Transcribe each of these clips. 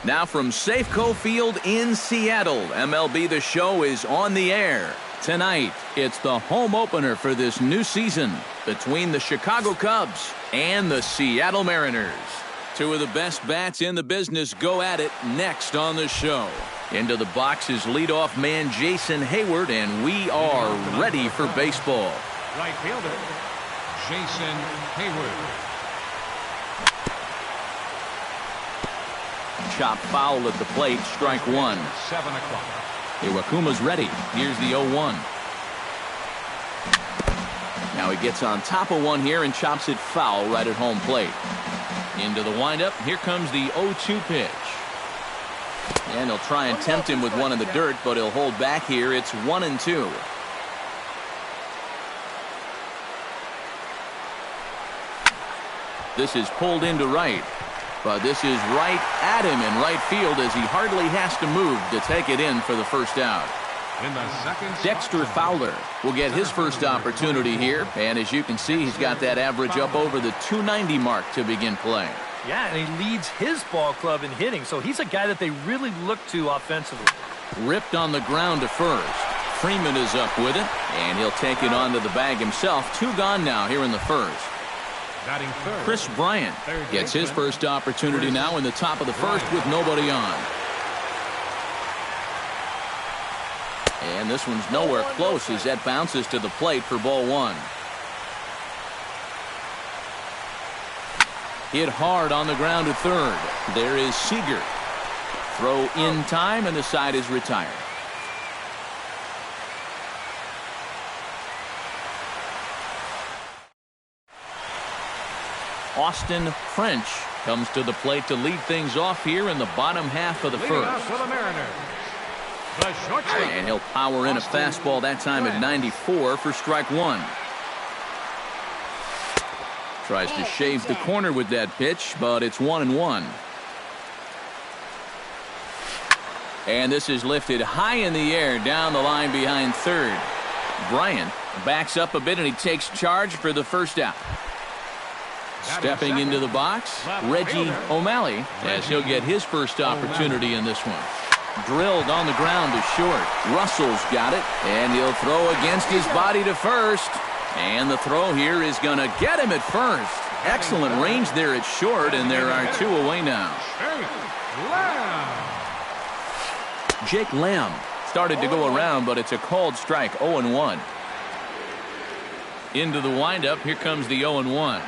Now from Safeco Field in Seattle, MLB The Show is on the air. Tonight, it's the home opener for this new season between the Chicago Cubs and the Seattle Mariners. Two of the best bats in the business go at it next on the show. Into the box is leadoff man Jason Hayward, and we are ready for baseball. Right fielder, Jason Hayward. Chop foul at the plate, strike one. 7 o'clock. Iwakuma's ready. Here's the 0-1. Now he gets on top of one here and chops it foul right at home plate. Into the windup. Here comes the 0-2 pitch. And he'll try and tempt him with one in the dirt, but he'll hold back here. It's 1-2. This is pulled into right. But this is right at him in right field as he hardly has to move to take it in for the first out. In the second, Dexter Fowler will get his first opportunity here. And as you can see, he's got that average up over the 290 mark to begin play. Yeah, and he leads his ball club in hitting, so he's a guy that they really look to offensively. Ripped on the ground to first. Freeman is up with it, and he'll take it onto the bag himself. 2 gone now here in the first. Chris Bryant gets his first opportunity now in the top of the first with nobody on. And this one's nowhere close as that bounces to the plate for ball 1. Hit hard on the ground to third. There is Seager. Throw in time, and the side is retired. Austin French comes to the plate to lead things off here in the bottom half of the first. And he'll power in a fastball that time at 94 for strike 1. Tries to shave the corner with that pitch, but it's 1-1. And this is lifted high in the air down the line behind third. Bryant backs up a bit and he takes charge for the first out. Stepping into the box, Reggie O'Malley, as he'll get his first opportunity in this one. Drilled on the ground to short. Russell's got it, and he'll throw against his body to first. And the throw here is going to get him at first. Excellent range there at short, and there are 2 away now. Jake Lamb started to go around, but it's a called strike, 0-1. Into the windup, here comes the 0-1.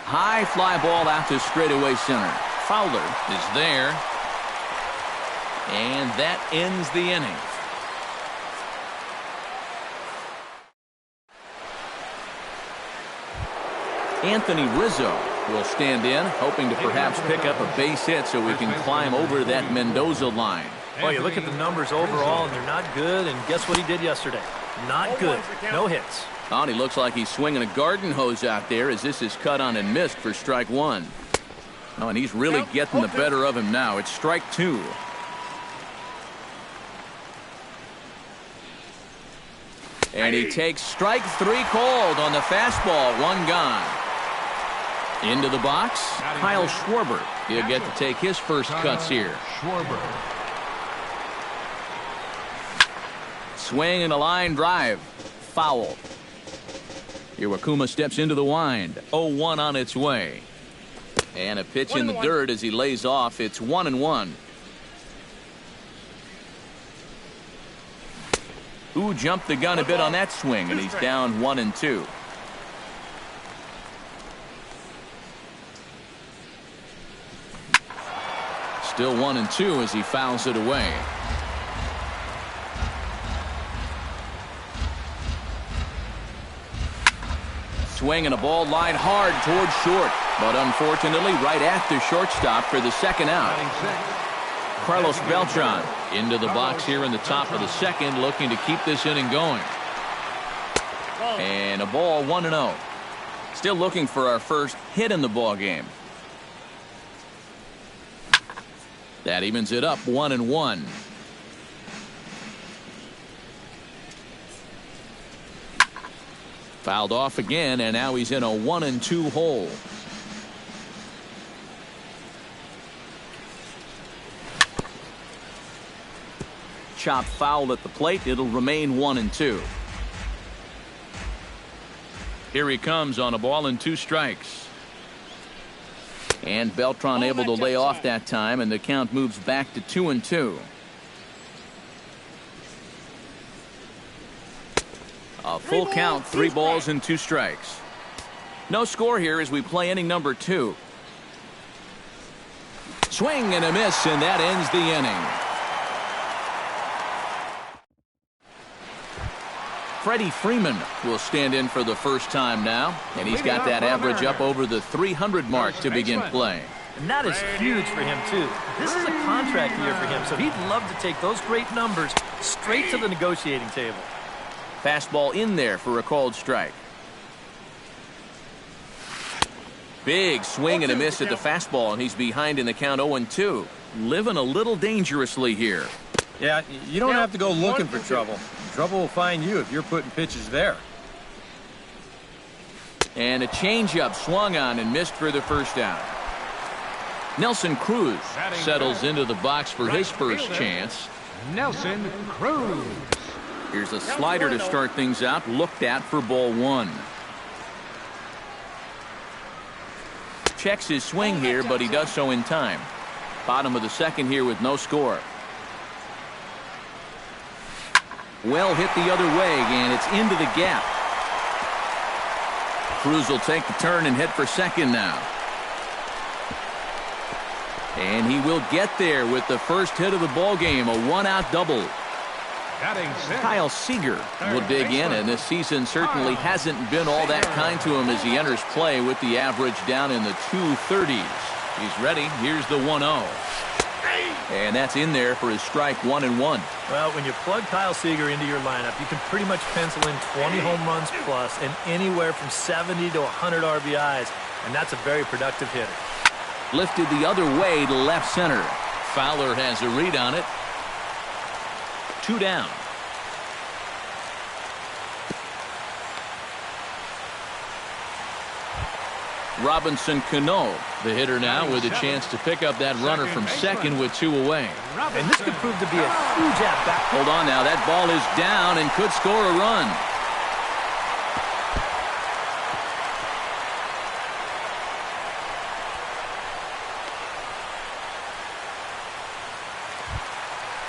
High fly ball out to straightaway center. Fowler is there. And that ends the inning. Anthony Rizzo will stand in, hoping to perhaps pick up a base hit so we can climb over that Mendoza line. Well, you look at the numbers overall, and they're not good, and guess what he did yesterday? Not good. No hits. Oh, he looks like he's swinging a garden hose out there as this is cut on and missed for strike 1. Oh, and he's really getting the better of him now. It's strike 2. And he takes strike 3 called on the fastball. 1 gone. Into the box, Kyle Schwarber. He'll get to take his first cuts here. Swing and a line drive. Foul. Iwakuma steps into the wind. 0-1 on its way. And a pitch in the dirt as he lays off. It's 1-1. Who jumped the gun a bit on that swing, and he's down 1-2. Still 1-2 as he fouls it away. Swing and a ball lined hard towards short, but unfortunately right at the shortstop for the second out. Carlos Beltran into the box here in the top of the second, looking to keep this inning going. And a ball, 1-0. Still looking for our first hit in the ball game. That evens it up, 1-1. Fouled off again, and now he's in a 1-2 hole. chop foul at the plate. It'll remain 1-2. Here he comes on a ball and 2 strikes. And Beltran able to lay off that time, and the count moves back to 2-2. A full count, 3 balls and 2 strikes. No score here as we play inning number 2. Swing and a miss, and that ends the inning. Freddie Freeman will stand in for the first time now, and he's got that average up over the 300 mark to begin play. And that is huge for him, too. This is a contract year for him, so he'd love to take those great numbers straight to the negotiating table. Fastball in there for a called strike. Big swing and a miss at the fastball, and he's behind in the count 0-2. Living a little dangerously here. Yeah, you don't have to go looking for trouble. Trouble will find you if you're putting pitches there. And a changeup swung on and missed for the first out. Nelson Cruz settles into the box for his first chance. Nelson Cruz. Here's a slider to start things out, looked at for ball 1. Checks his swing here, but he does so in time. Bottom of the second here with no score. Well hit the other way, and it's into the gap. Cruz will take the turn and head for second now. And he will get there with the first hit of the ball game, a 1-out double. Kyle Seager will dig in, and this season certainly hasn't been all that kind to him as he enters play with the average down in the 230s. He's ready. Here's the 1-0. And that's in there for his strike 1-1. Well, when you plug Kyle Seager into your lineup, you can pretty much pencil in 20 home runs plus and anywhere from 70 to 100 RBIs, and that's a very productive hitter. Lifted the other way to left center. Fowler has a read on it. 2 down. Robinson Cano, the hitter now, with a chance to pick up that runner from second with 2 away. And this could prove to be a huge at-bat. Hold on now, that ball is down and could score a run.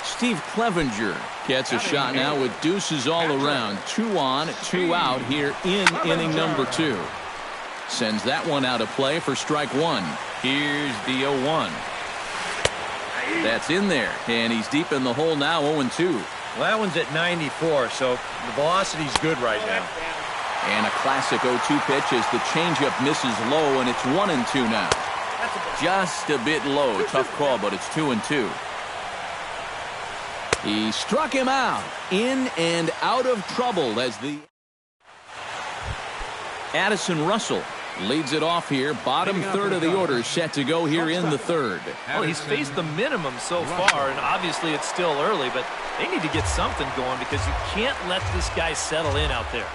Steve Clevenger gets a shot now with deuces all around. 2 on, 2 out here in inning number 2. Sends that one out of play for strike 1. Here's the 0-1. That's in there, and he's deep in the hole now, 0-2. Well, that one's at 94, so the velocity's good right now. And a classic 0-2 pitch as the changeup misses low, and it's 1-2 now. Just a bit low. Tough call, but it's 2-2. He struck him out. In and out of trouble as the Addison Russell leads it off here. Bottom third of the order set to go here in the third. Well, he's faced the minimum so far, and obviously it's still early, but they need to get something going because you can't let this guy settle in out there.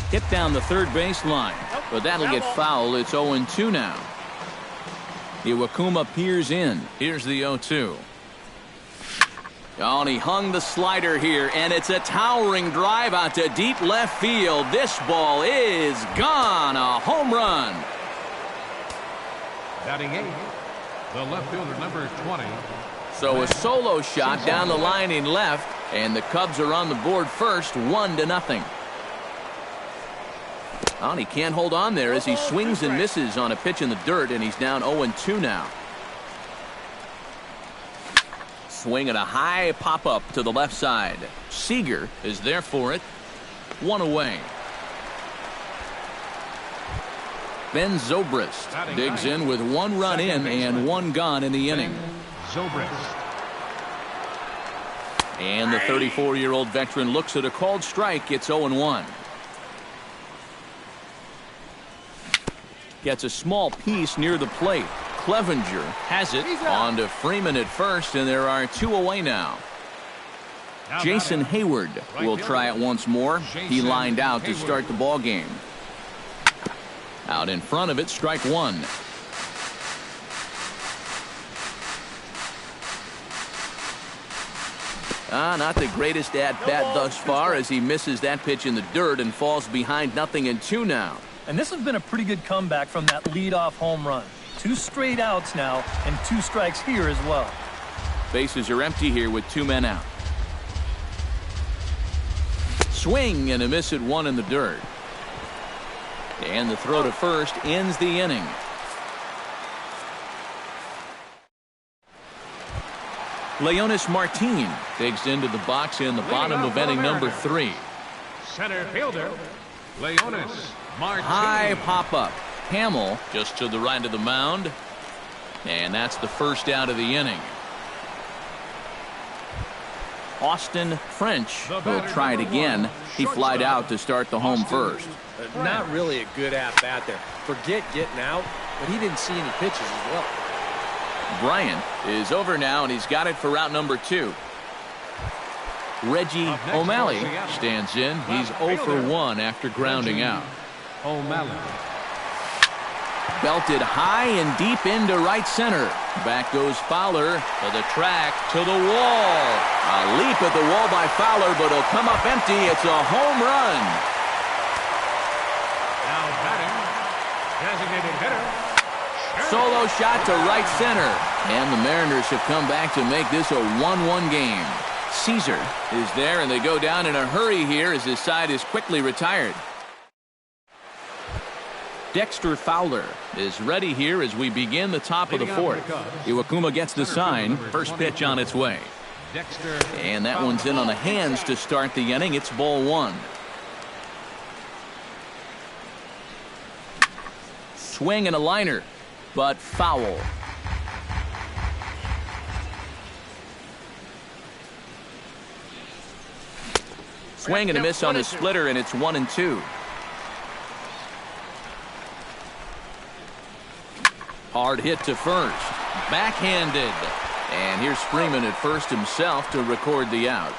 Hit down the third base line, but that'll get foul. It's 0-2 now. Iwakuma peers in. Here's the 0-2. Oh, and he hung the slider here, and it's a towering drive out to deep left field. This ball is gone. A home run. Batting 8, the left fielder, number 20. So a solo shot down the line in left, and the Cubs are on the board first, 1-0. Oh, and he can't hold on there as he swings and misses on a pitch in the dirt, and he's down 0-2 now. Swing and a high pop-up to the left side. Seager is there for it. 1 away. Ben Zobrist digs in with 1 run in and 1 gone in the inning. Zobrist. And the 34-year-old veteran looks at a called strike. It's 0-1. Gets a small piece near the plate. Clevenger has it on to Freeman at first, and there are 2 away now. Jason Hayward will try it once more. He lined out to start the ball game. Out in front of it, strike 1. Not the greatest at-bat thus far as he misses that pitch in the dirt and falls behind 0-2 now. And this has been a pretty good comeback from that leadoff home run. 2 straight outs now and 2 strikes here as well. Bases are empty here with 2 men out. Swing and a miss at 1 in the dirt. And the throw to first ends the inning. Leonis Martin digs into the box in the bottom of inning number 3. Center fielder, Leonis Martin. High pop-up. Hamill just to the right of the mound. And that's the first out of the inning. Austin French will try it again. He flied out to start the home first. Not really a good at-bat there. Forget getting out, but he didn't see any pitches as well. Bryant is over now, and he's got it for route number 2. Reggie O'Malley stands in. He's 0 for 1 after grounding out. O'Malley. Belted high and deep into right center. Back goes Fowler to the track, to the wall. A leap at the wall by Fowler, but it'll come up empty. It's a home run. Now batting, designated hitter. Solo shot to right center. And the Mariners have come back to make this a 1-1 game. Caesar is there, and they go down in a hurry here as his side is quickly retired. Dexter Fowler is ready here as we begin the top of the 4th. Iwakuma gets the sign. First pitch on its way. And that one's in on the hands to start the inning. It's ball 1. Swing and a liner, but foul. Swing and a miss on the splitter, and it's 1-2. Hard hit to first. Backhanded. And here's Freeman at first himself to record the out.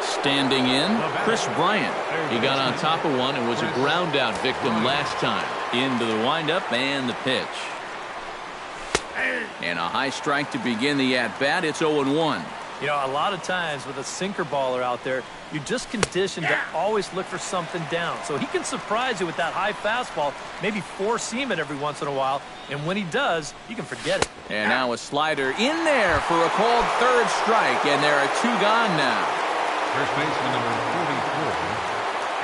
Standing in, Chris Bryant. He got on top of one and was a ground out victim last time. Into the windup and the pitch. And a high strike to begin the at-bat. It's 0-1. You know, a lot of times with a sinker baller out there, you're just conditioned to always look for something down. So he can surprise you with that high fastball, maybe four-seam it every once in a while, and when he does, you can forget it. And now a slider in there for a called third strike, and there are 2 gone now. First baseman number 44,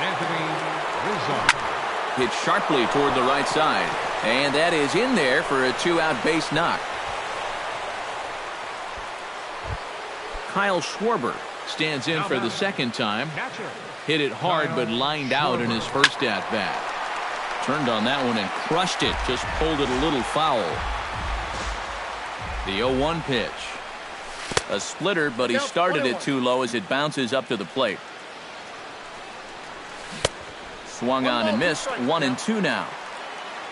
Anthony Rizzo. Hit sharply toward the right side, and that is in there for a 2-out base knock. Kyle Schwarber stands in for the second time. Hit it hard but lined out in his first at-bat. Turned on that one and crushed it. Just pulled it a little foul. The 0-1 pitch. A splitter, but he started it too low as it bounces up to the plate. Swung on and missed. 1-2 now.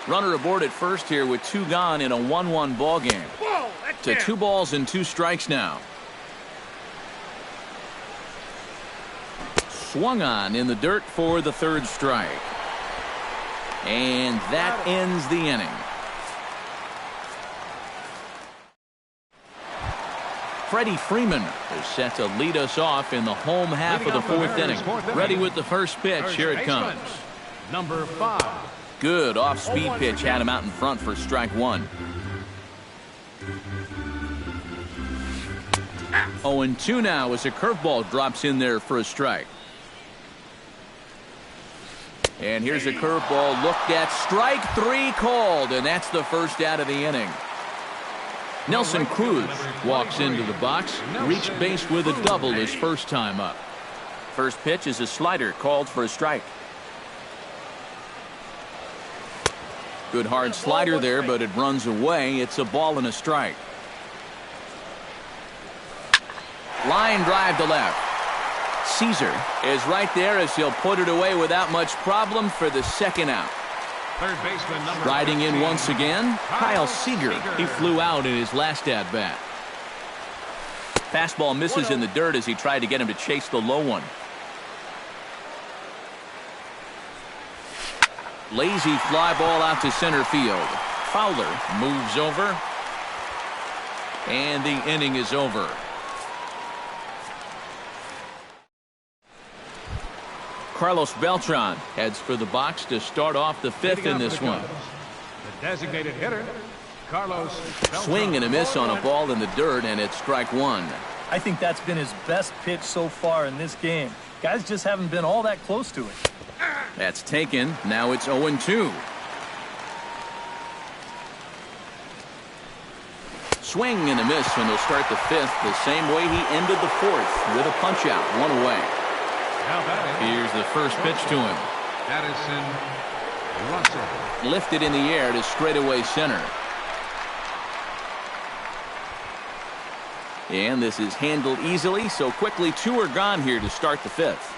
Runner aboard at first here with 2 gone in a 1-1 ball game. To 2 balls and 2 strikes now. Swung on in the dirt for the third strike. And that ends the inning. Freddie Freeman is set to lead us off in the home half of the 4th inning. Ready with the first pitch. Here it comes. Number 5. Good off-speed pitch had him out in front for strike 1. 0-2 now as a curveball drops in there for a strike. And here's a curveball looked at. Strike 3 called, and that's the first out of the inning. Nelson Cruz walks into the box. Reached base with a double his first time up. First pitch is a slider called for a strike. Good hard slider there, but it runs away. It's a ball and a strike. Line drive to left. Caesar is right there as he'll put it away without much problem for the second out. Third baseman number Riding in once again, Kyle Seager. He flew out in his last at-bat. Fastball misses in the dirt as he tried to get him to chase the low one. Lazy fly ball out to center field. Fowler moves over. And the inning is over. Carlos Beltran heads for the box to start off the fifth in this one. The designated hitter, Carlos Beltran. Swing and a miss on a ball in the dirt, and it's strike one. I think that's been his best pitch so far in this game. Guys just haven't been all that close to it. That's taken. Now it's 0-2. Swing and a miss, and he'll start the fifth the same way he ended the fourth, with a punch-out, one away. Now batting. Here's the first pitch to him. Addison Russell. Lifted in the air to straightaway center. And this is handled easily, so quickly two are gone here to start the fifth.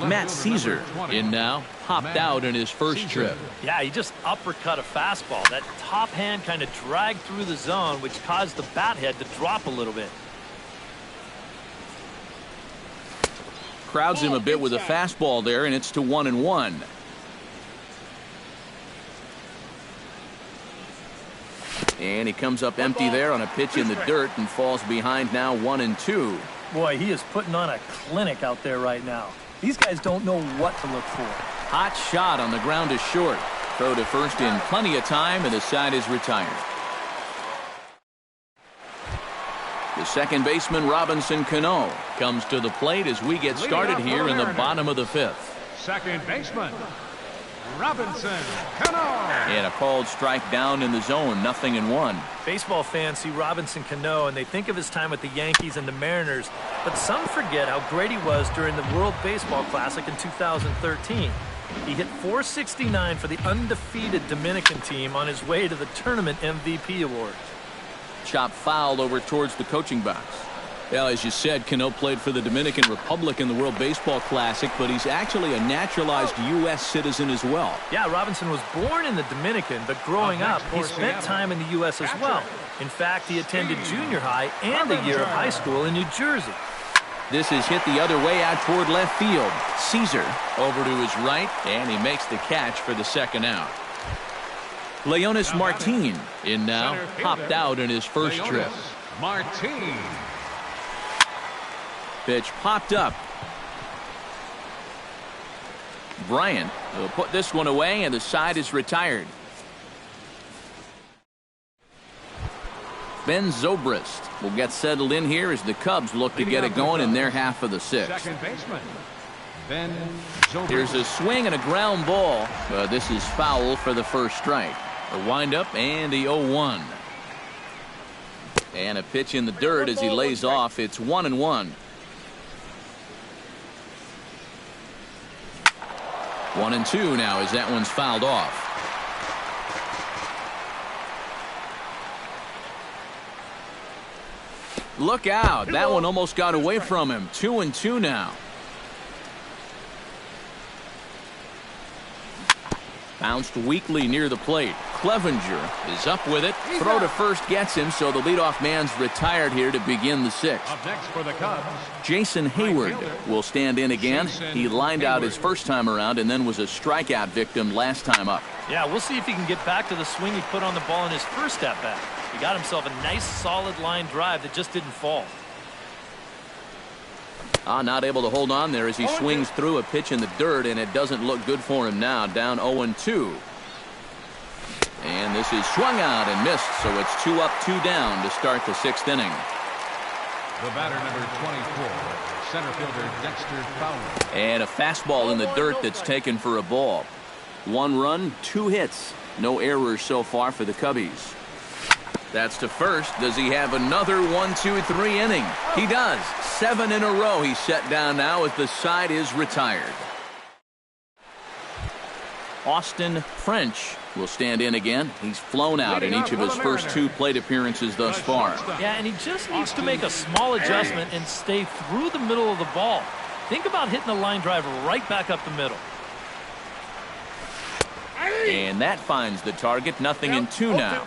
Matt Caesar in now, popped out in his first trip. Yeah, he just uppercut a fastball. That top hand kind of dragged through the zone, which caused the bat head to drop a little bit. Crowds him a bit with a fastball there, and it's to 1-1. And he comes up empty there on a pitch in the dirt and falls behind now 1-2. Boy, he is putting on a clinic out there right now. These guys don't know what to look for. Hot shot on the ground is short. Throw to first in plenty of time, and the side is retired. The second baseman, Robinson Cano, comes to the plate as we get started here in the bottom of the fifth. Second baseman, Robinson Cano. And a called strike down in the zone, 0-1. Baseball fans see Robinson Cano and they think of his time with the Yankees and the Mariners, but some forget how great he was during the World Baseball Classic in 2013. He hit .469 for the undefeated Dominican team on his way to the tournament MVP award. Chop fouled over towards the coaching box. Well, as you said, Cano played for the Dominican Republic in the World Baseball Classic, but he's actually a naturalized U.S. citizen as well. Yeah, Robinson was born in the Dominican, but growing up, he spent time in the U.S. as well. In fact, he attended junior high and a year of high school in New Jersey. This is hit the other way out toward left field. Caesar over to his right, and he makes the catch for the second out. Leonis Martin in now, popped out in his first trip. Martin. Pitch popped up. Bryant will put this one away, and the side is retired. Ben Zobrist will get settled in here as the Cubs look to get it going in their half of the sixth. Second baseman, Ben Zobrist. Here's a swing and a ground ball, but this is foul for the first strike. A windup and the 0-1. And a pitch in the dirt as he lays off. It's 1-1. 1-2 now as that one's fouled off. Look out. That one almost got away from him. 2-2 now. Bounced weakly near the plate. Clevenger is up with it. Throw to first gets him, so the leadoff man's retired here to begin the sixth. Up next for the Cubs, Jason Hayward will stand in again. He lined out his first time around and then was a strikeout victim last time up. Yeah, we'll see if he can get back to the swing he put on the ball in his first at-bat. He got himself a nice solid line drive that just didn't fall. Not able to hold on there as he swings through a pitch in the dirt, and it doesn't look good for him now. Down 0-2. And this is swung out and missed, so it's 2 up, 2 down to start the sixth inning. the batter, number 24, center fielder Dexter Fowler. And a fastball in the dirt that's taken for a ball. 1 run, 2 hits. No errors so far for the Cubbies. That's to first. Does he have another 1, 2, 3 inning? He does. 7 in a row he's set down now as the side is retired. Austin French will stand in again. He's flown out in each of his first 2 plate appearances thus far. Yeah, and he just needs to make a small adjustment and stay through the middle of the ball. Think about hitting a line drive right back up the middle. And that finds the target. Nothing in 2 now.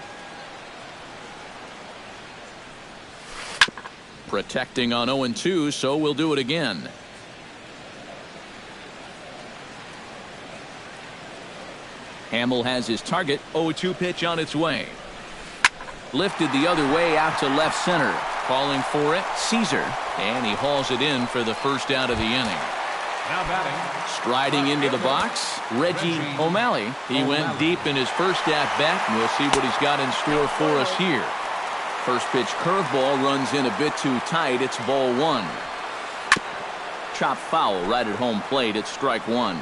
Protecting on 0-2, so we'll do it again. Hamill has his target. 0-2 pitch on its way. Lifted the other way out to left center. Calling for it, Caesar. And he hauls it in for the first out of the inning. Now batting. Striding into the box, Reggie O'Malley. He went deep in his first at-bat, and we'll see what he's got in store for us here. First pitch curveball runs in a bit too tight. It's ball one. Chop foul right at home plate. It's strike one.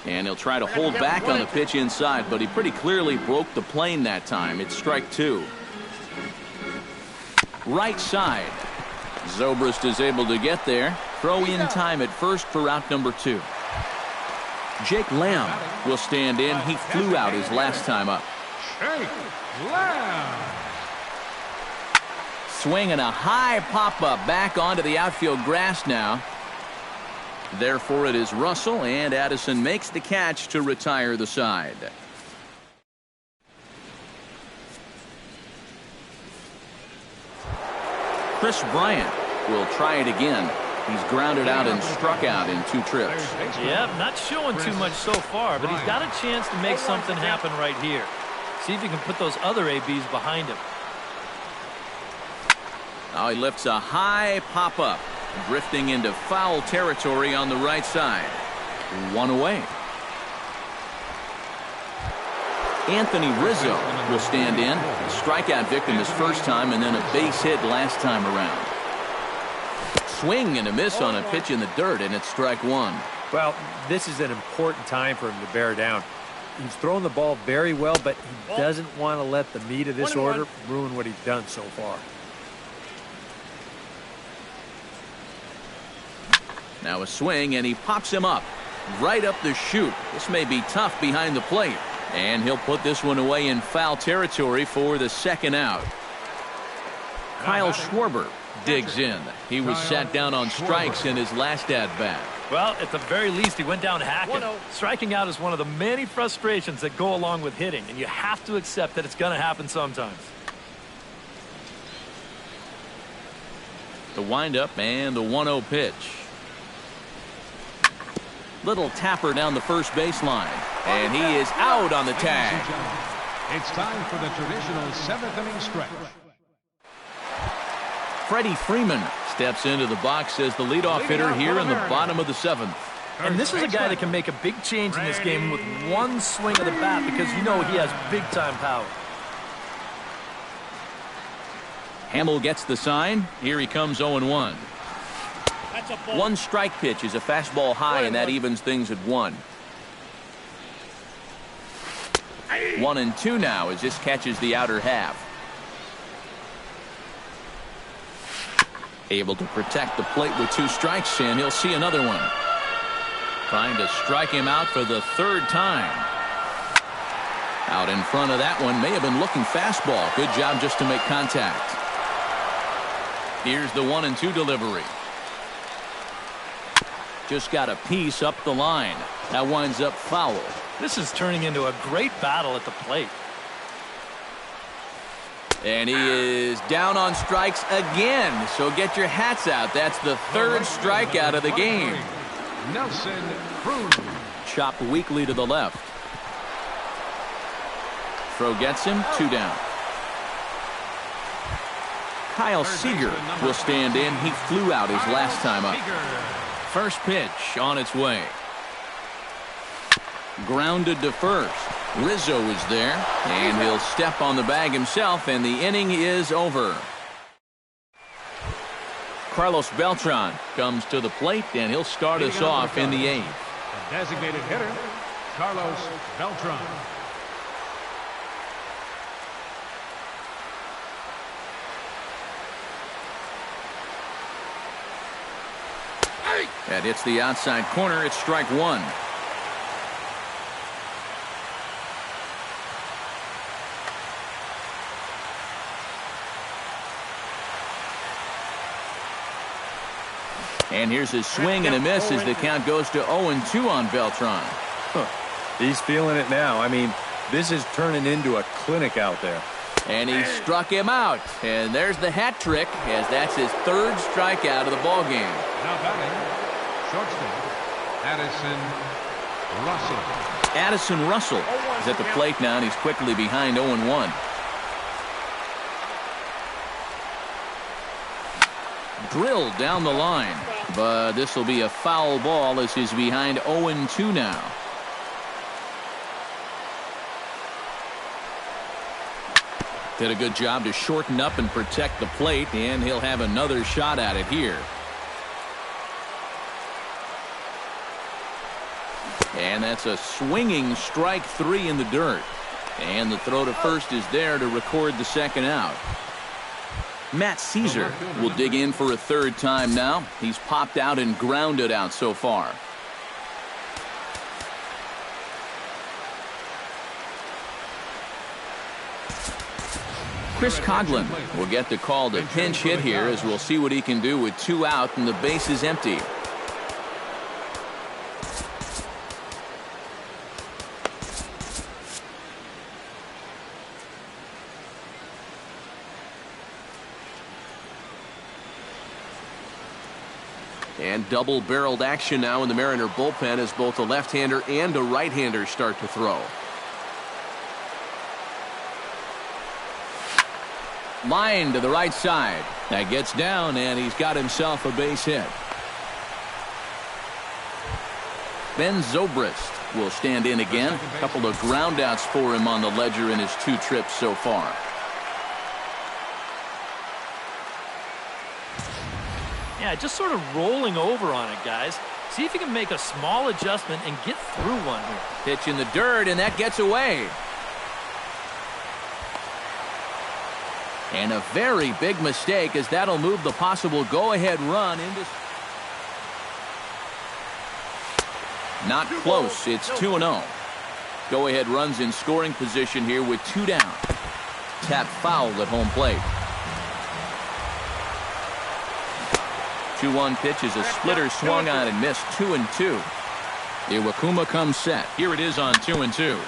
And he'll try to hold back on the pitch inside, but he pretty clearly broke the plane that time. It's strike two. Right side. Zobrist is able to get there. Throw in time at first for out number two. Jake Lamb will stand in. He flew out his last time up. Jake Lamb. Swinging a high pop-up back onto the outfield grass now. Therefore, it is Russell, and Addison makes the catch to retire the side. Chris Bryant will try it again. He's grounded out and struck out in 2 trips. Yeah, not showing too much so far, but he's got a chance to make something happen right here. See if he can put those other ABs behind him. Now he lifts a high pop-up, drifting into foul territory on the right side. 1 away. Anthony Rizzo will stand in. A strikeout victim his first time, and then a base hit last time around. Swing and a miss on a pitch in the dirt, and it's strike one. Well, this is an important time for him to bear down. He's thrown the ball very well, but he doesn't want to let the meat of this order ruin what he's done so far. Now a swing, and he pops him up. Right up the chute. This may be tough behind the plate. And he'll put this one away in foul territory for the second out. Kyle Schwarber digs in. He was sat down on strikes in his last at-bat. Well, at the very least, he went down hacking. Striking out is one of the many frustrations that go along with hitting, and you have to accept that it's going to happen sometimes. The windup and the 1-0 pitch. Little tapper down the first baseline, and he is out on the tag. It's time for the traditional 7th inning stretch. Freddie Freeman steps into the box as the leadoff hitter here in the bottom of the 7th. And this is a guy that can make a big change in this game with one swing of the bat, because you know he has big-time power. Hamill gets the sign. Here he comes 0-1. 1 strike pitch is a fastball high, and that evens things at 1. 1-2 now as this catches the outer half. Able to protect the plate with 2 strikes, and he'll see another one. Trying to strike him out for the 3rd time. Out in front of that one, may have been looking fastball. Good job just to make contact. Here's the 1-2 delivery. Just got a piece up the line. That winds up foul. This is turning into a great battle at the plate. And he is down on strikes again. So get your hats out. That's the 3rd strikeout of the game. Nelson Cruz. Chopped weakly to the left. Throw gets him. 2 down. Kyle Seager will stand in. He flew out his last time up. First pitch on its way. Grounded to first. Rizzo is there, and he'll step on the bag himself, and the inning is over. Carlos Beltran comes to the plate, and he'll start us off in the 8th. The designated hitter, Carlos Beltran. That hits the outside corner. It's strike 1. And here's his swing and a miss as the count goes to 0-2 on Beltran. He's feeling it now. I mean, this is turning into a clinic out there. And he struck him out. And there's the hat trick, as that's his 3rd strikeout of the ball game. Now batting, shortstop, Addison Russell. Addison Russell is at the plate now, and he's quickly behind 0-1. 1 0 Drilled down the line. But this will be a foul ball as he's behind 0-2 now. Did a good job to shorten up and protect the plate, and he'll have another shot at it here. And that's a swinging strike 3 in the dirt. And the throw to first is there to record the second out. Matt Caesar will dig in for a third time now. He's popped out and grounded out so far. Chris Coughlin will get the call to pinch hit here, as we'll see what he can do with 2 out and the base is empty. And double-barreled action now in the Mariner bullpen as both a left-hander and a right-hander start to throw. Line to the right side. That gets down, and he's got himself a base hit. Ben Zobrist will stand in again. A couple of groundouts for him on the ledger in his 2 trips so far. Yeah, just sort of rolling over on it, guys. See if you can make a small adjustment and get through one here. Pitch in the dirt, and that gets away. And a very big mistake, as that'll move the possible go-ahead run into... Not close. It's 2-0. Go-ahead runs in scoring position here with 2 down. Tap foul at home plate. 2-1 pitch is a splitter swung on and missed. 2-2. Iwakuma comes set. Here it is on 2-2.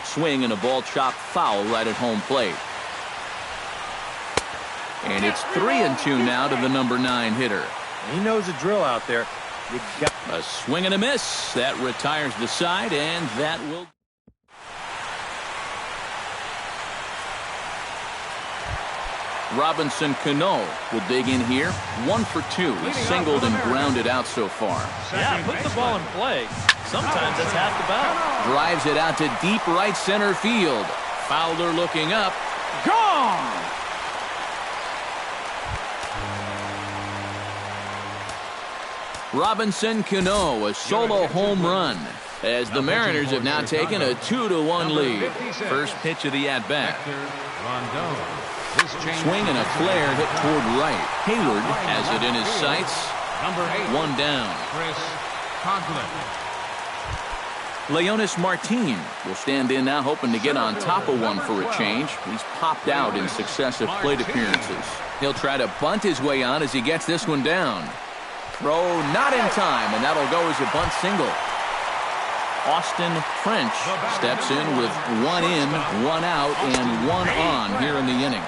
Swing and a ball chopped foul right at home plate. And it's 3-2 now to the number 9 hitter. He knows the drill out there. A swing and a miss. That retires the side, and that will... Robinson Cano will dig in here. 1 for 2. He's singled and grounded out so far. Yeah, put the ball in play. Sometimes that's half the battle. Drives it out to deep right center field. Fowler looking up. Gone! Robinson Cano, a solo home run, as the Mariners have now taken a 2-1 lead. First pitch of the at-bat. Swing and a flare hit toward right. Hayward has it in his sights. 1 down. Leonis Martin will stand in now, hoping to get on top of one for a change. He's popped out in successive plate appearances. He'll try to bunt his way on as he gets this one down. Throw not in time, and that'll go as a bunt single. Austin French steps in with 1 in, 1 out, and 1 on here in the inning.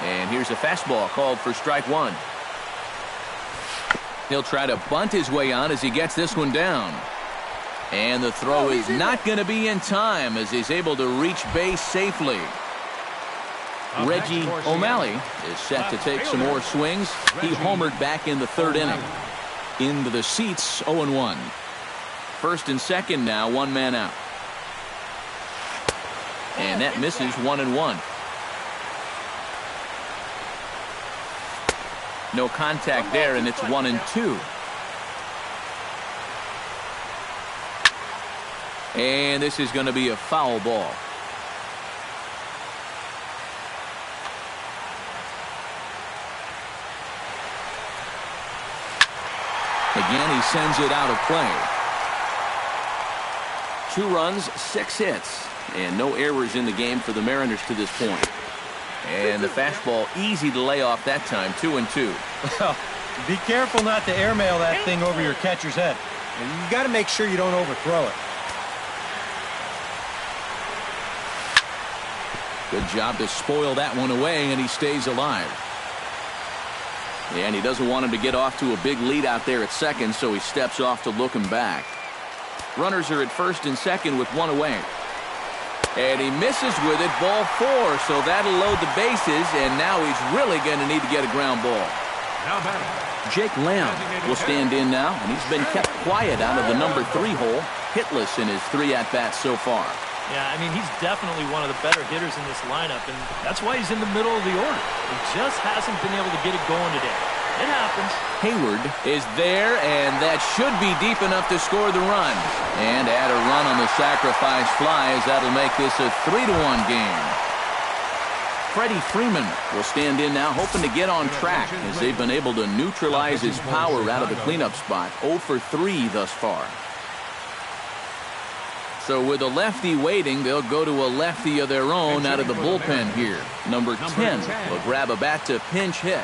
And here's a fastball called for strike 1. He'll try to bunt his way on as he gets this one down. And the throw is not going to be in time as he's able to reach base safely. Reggie O'Malley is set to take some more swings. He homered back in the 3rd inning. Into the seats, 0-1. First and second now, 1 man out. And that misses 1-1. No contact there, and it's 1-2. And this is going to be a foul ball. Again, he sends it out of play. 2 runs, 6 hits, and no errors in the game for the Mariners to this point. And the fastball easy to lay off that time, 2-2. Well, be careful not to airmail that thing over your catcher's head. And you got to make sure you don't overthrow it. Good job to spoil that one away, and he stays alive. And he doesn't want him to get off to a big lead out there at second, so he steps off to look him back. Runners are at first and second with 1 away. And he misses with it, ball 4, so that'll load the bases, and now he's really going to need to get a ground ball. Now batting. Jake Lamb will stand in now, and he's been kept quiet out of the number 3 hole, hitless in his 3 at-bats so far. Yeah, I mean, he's definitely one of the better hitters in this lineup, and that's why he's in the middle of the order. He just hasn't been able to get it going today. It happens. Hayward is there, and that should be deep enough to score the run. And add a run on the sacrifice fly, as that'll make this a 3-1 game. Freddie Freeman will stand in now, hoping to get on track, as they've been able to neutralize his power out of the cleanup spot. 0 for 3 thus far. So with a lefty waiting, they'll go to a lefty of their own out of the bullpen here. Number 10 will grab a bat to pinch hit.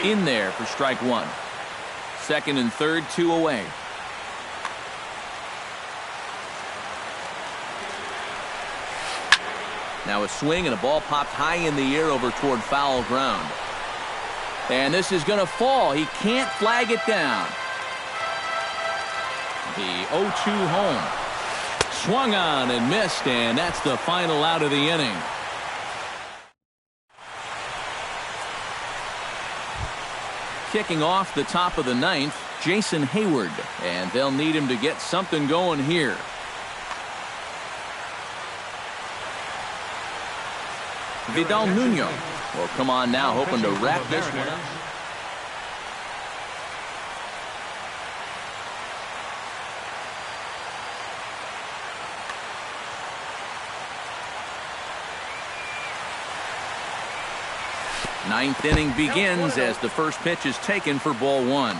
In there for strike 1. Second and third, 2 away. Now a swing and a ball popped high in the air over toward foul ground. And this is going to fall. He can't flag it down. The 0-2 home. Swung on and missed, and that's the final out of the inning. Kicking off the top of the 9th, Jason Hayward, and they'll need him to get something going here. Vidal Nuno will come on now, hoping to wrap this one up. Ninth inning begins as the first pitch is taken for ball 1.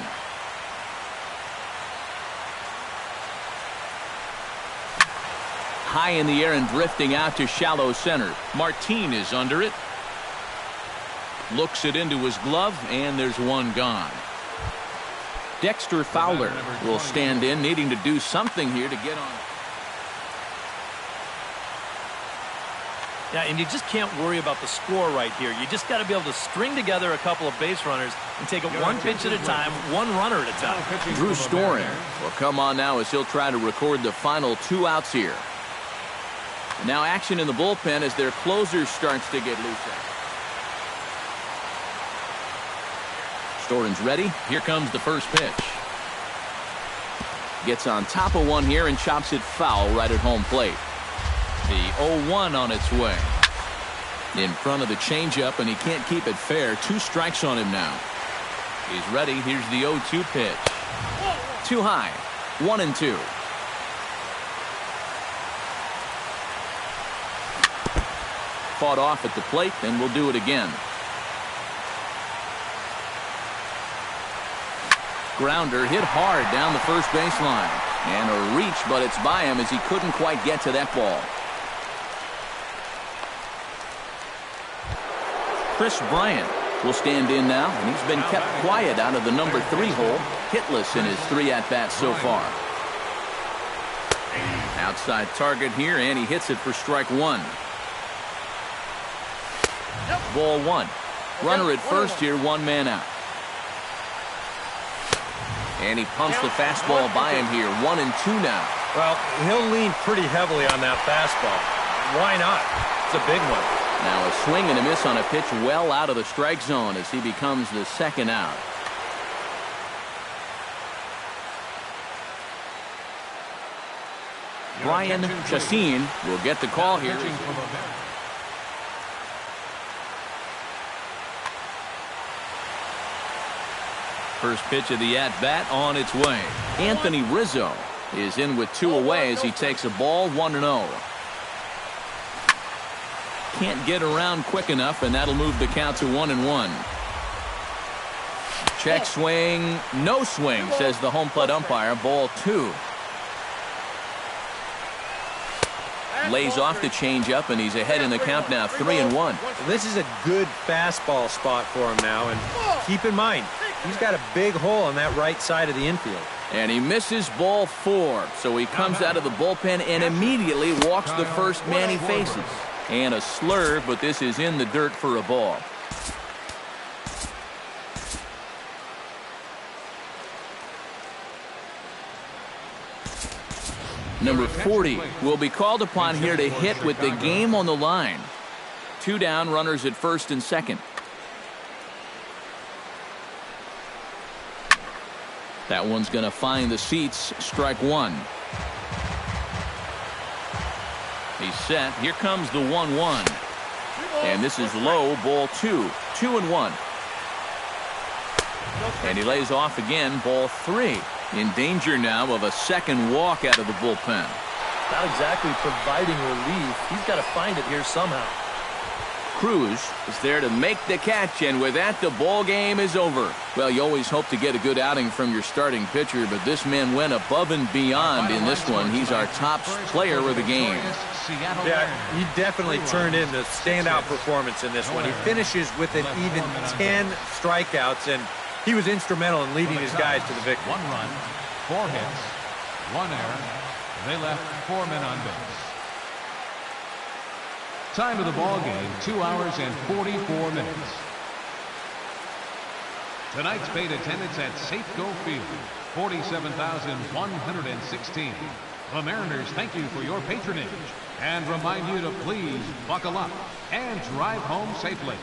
High in the air and drifting out to shallow center. Martin is under it. Looks it into his glove, and there's one gone. Dexter Fowler will stand in, needing to do something here to get on. Yeah, and you just can't worry about the score right here. You just got to be able to string together a couple of base runners and take it one pitch at a time, one runner at a time. Drew Storen will come on now as he'll try to record the final 2 outs here. Now action in the bullpen as their closer starts to get loose. Storen's ready. Here comes the first pitch. Gets on top of one here and chops it foul right at home plate. The 0-1 on its way. In front of the changeup, and he can't keep it fair. 2 strikes on him now. He's ready. Here's the 0-2 pitch. Too high. 1-2. Fought off at the plate, and we'll do it again. Grounder hit hard down the first baseline. And a reach, but it's by him as he couldn't quite get to that ball. Chris Bryant will stand in now, and he's been kept quiet out of the number 3 hole, hitless in his 3 at-bats so far. Outside target here, and he hits it for strike 1. Ball 1. Runner at first here, 1 man out. And he pumps the fastball by him here, 1-2 now. Well, he'll lean pretty heavily on that fastball. Why not? It's a big one. Now a swing and a miss on a pitch well out of the strike zone as he becomes the second out. Brian Chassin will get the call here. First pitch of the at-bat on its way. Anthony Rizzo is in with 2 away as he takes a ball, 1-0. Can't get around quick enough, and that'll move the count to 1-1. Check swing, no swing, says the home plate umpire. Ball 2. Lays off the changeup, and he's ahead in the count now, 3-1. This is a good fastball spot for him now, and keep in mind, he's got a big hole on that right side of the infield. And he misses ball 4, so he comes out of the bullpen and immediately walks the first man he faces. And a slurve, but this is in the dirt for a ball. Number 40 will be called upon here to hit with the game on the line. 2 down, runners at first and second. That one's going to find the seats. Strike 1. He's set. Here comes the 1-1. And this is low, ball 2. 2-1. And he lays off again, ball 3. In danger now of a second walk out of the bullpen. Not exactly providing relief. He's got to find it here somehow. Cruz is there to make the catch, and with that, the ball game is over. Well, you always hope to get a good outing from your starting pitcher, but this man went above and beyond in this one. He's our top player of the game. Yeah, he definitely turned in the standout performance in this one. He finishes with an even 10 strikeouts, and he was instrumental in leading his guys to the victory. 1 run, 4 hits, 1 error. They left 4 men on base. Time of the ball game, 2 hours and 44 minutes. Tonight's paid attendance at Safeco Field, 47,116. The Mariners thank you for your patronage and remind you to please buckle up and drive home safely.